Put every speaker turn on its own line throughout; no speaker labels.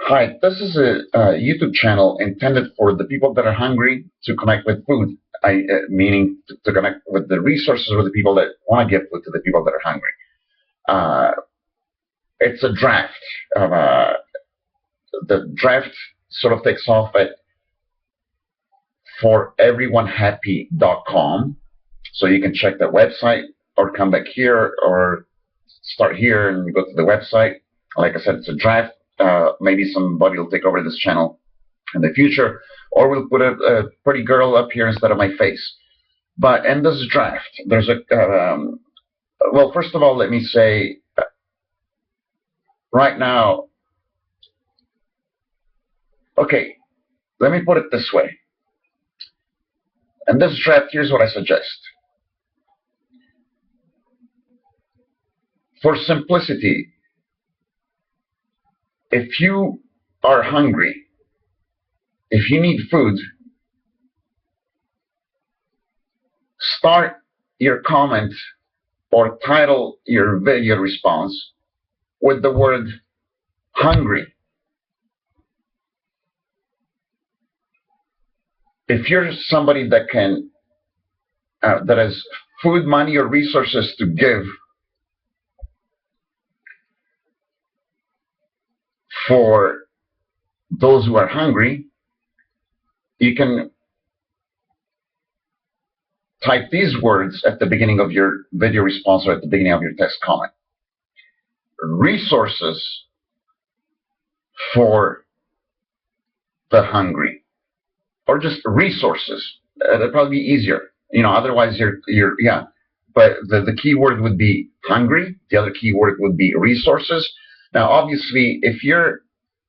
Hi, this is a YouTube channel intended for the people that are hungry to connect with food. Meaning to connect with the resources with the people that want to give food to the people that are hungry. Uh, it's a draft. Of, the draft sort of takes off at foreveryonehappy.com, so you can check the website or come back here or start here and go to the website. Like I said, it's a draft. Maybe somebody will take over this channel in the future, or we'll put a pretty girl up here instead of my face. But in this draft, there's a well, first of all, let me say right now, okay, let me put it this way. In this draft, here's what I suggest. For simplicity, if you are hungry, if you need food, start your comment or title your video response with the word hungry. If you're somebody that can that has food, money, or resources to give for those who are hungry, you can type these words at the beginning of your video response or at the beginning of your text comment. Resources for the hungry, or just resources. That'd probably be easier. Otherwise yeah. But the key word would be hungry. The other key word would be resources. Now, obviously, if you're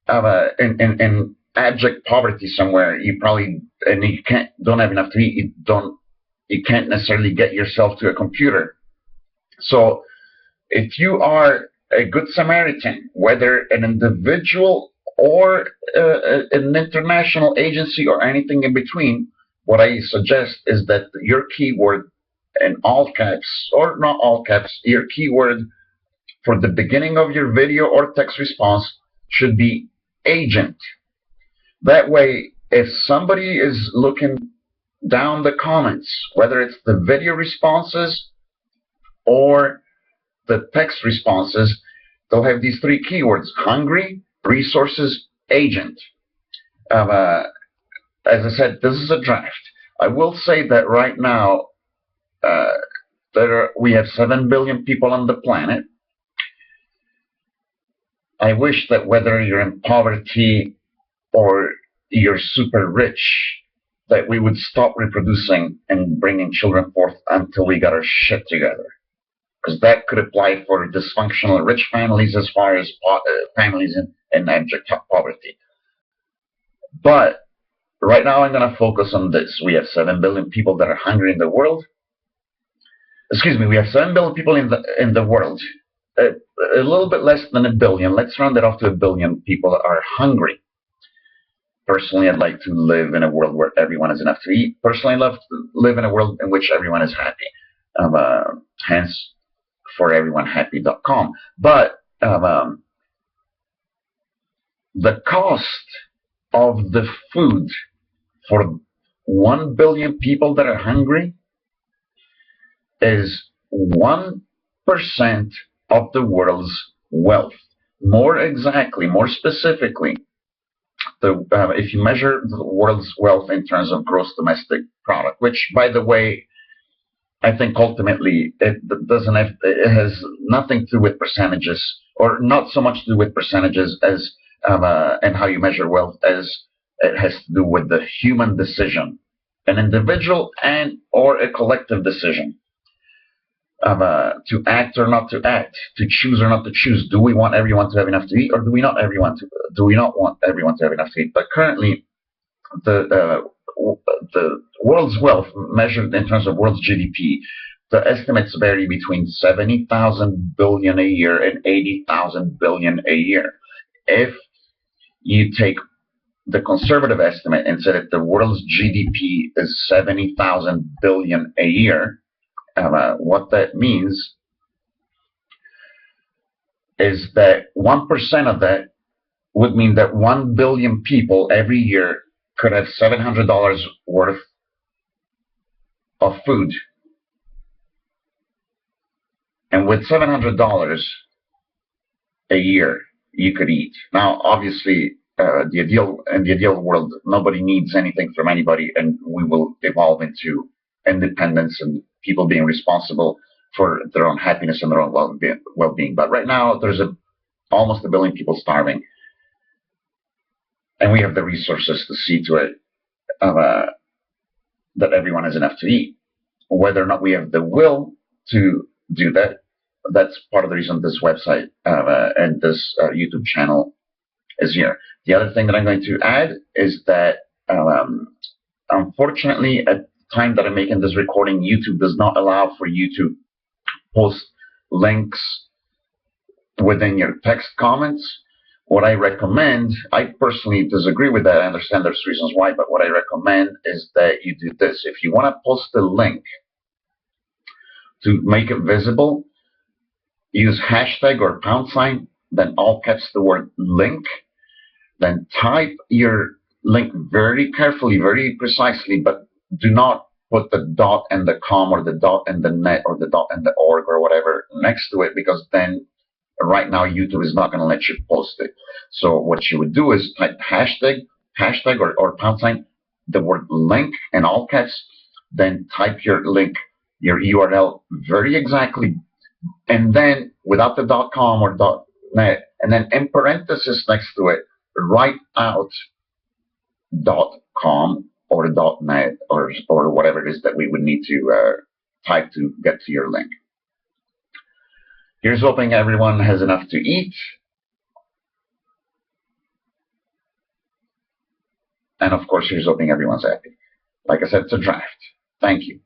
in abject poverty somewhere, you don't have enough to eat. You can't necessarily get yourself to a computer. So, if you are a good Samaritan, whether an individual or an international agency or anything in between, what I suggest is that your keyword in all caps, or not all caps, your keyword for the beginning of your video or text response should be agent. That way, if somebody is looking down the comments, whether it's the video responses or the text responses, they'll have these three keywords: hungry, resources, agent. As I said, this is a draft. I will say that right now, we have 7 billion people on the planet. I wish that whether you're in poverty or you're super rich, that we would stop reproducing and bringing children forth until we got our shit together. Because that could apply for dysfunctional rich families as far as families in abject poverty. But right now I'm going to focus on this. We have 7 billion people that are hungry in the world. Excuse me, we have 7 billion people in the world. A little bit less than a billion. Let's round it off to a billion people are hungry. Personally, I'd like to live in a world where everyone has enough to eat. Personally, I'd love to live in a world in which everyone is happy. Hence, foreveryonehappy.com. But the cost of the food for 1 billion people that are hungry is 1% of the world's wealth. More exactly, more specifically, if you measure the world's wealth in terms of gross domestic product, which, by the way, I think ultimately it has nothing to do with percentages, or not so much to do with percentages as and how you measure wealth, as it has to do with the human decision, an individual and or a collective decision. To act or not to act, to choose or not to choose. Do we want everyone to have enough to eat, or do we not want everyone to have enough to eat? But currently, the world's wealth measured in terms of world's GDP, the estimates vary between 70,000 billion a year and 80,000 billion a year. If you take the conservative estimate and say that the world's GDP is 70,000 billion a year, what that means is that 1% of that would mean that 1 billion people every year could have $700 worth of food. And with $700 a year, you could eat. Now, obviously, in the ideal world, nobody needs anything from anybody, and we will evolve into independence and people being responsible for their own happiness and their own well-being. But right now, there's almost 1 billion people starving, and we have the resources to see to it that everyone has enough to eat. Whether or not we have the will to do that, that's part of the reason this website and this YouTube channel is here. The other thing that I'm going to add is that unfortunately, at the time that I'm making this recording, YouTube does not allow for you to post links within your text comments. What I recommend, I personally disagree with that. I understand there's reasons why, but what I recommend is that you do this. If you want to post a link to make it visible, use hashtag or £, then all caps the word link, then type your link very carefully, very precisely, but do not put the dot and the com or the dot and the net or the dot and the org or whatever next to it, because then right now YouTube is not going to let you post it. So what you would do is type hashtag or £, the word link in all caps, then type your link, your URL very exactly, and then without the .com or .net, and then in parentheses next to it, write out .com or .net or whatever it is that we would need to type to get to your link. Here's hoping everyone has enough to eat. And of course, here's hoping everyone's happy. Like I said, it's a draft. Thank you.